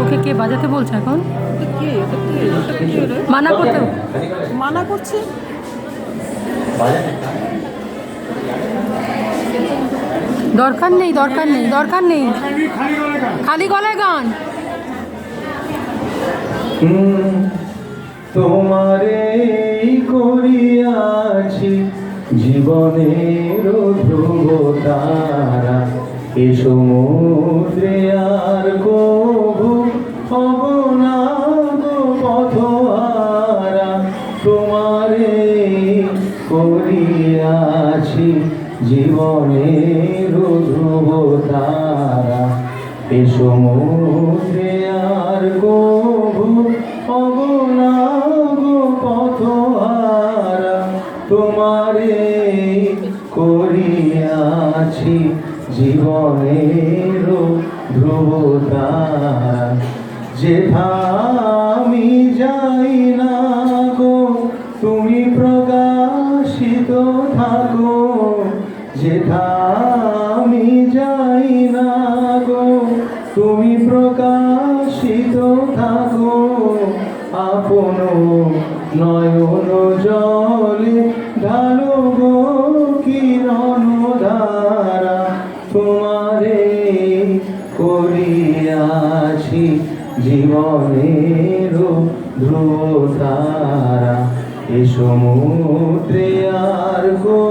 ওকে কে বাজাতে বলছে এখন? মানা করতে মানা করছে। দরকার নেই, দরকার নেই, দরকার নেই, খালি গলায় গান। তোমারে করিয়াছি জীবনের ধ্রুব তারা, এ সমুদ্রে আর কভু হব না গো পথহারা। তোমারে করিয়াছি জীবনের ধ্রুব তারা, এ সমুদ্রে আর কভু হব না গো পথহারা। তোমারে করিয়াছি জীবনের ধ্রুব তারা, যেথা আমি যাই না গো তুমি প্রকাশিত থাকো। যেথা আমি যাই না গো তুমি প্রকাশিত থাকো। আপন নয়ন জলে ঢালো গো কিরণ ধারা। তোমারে করিয়াছি জীবনের ধ্রুব তারা, এ সমুদ্রে আর গো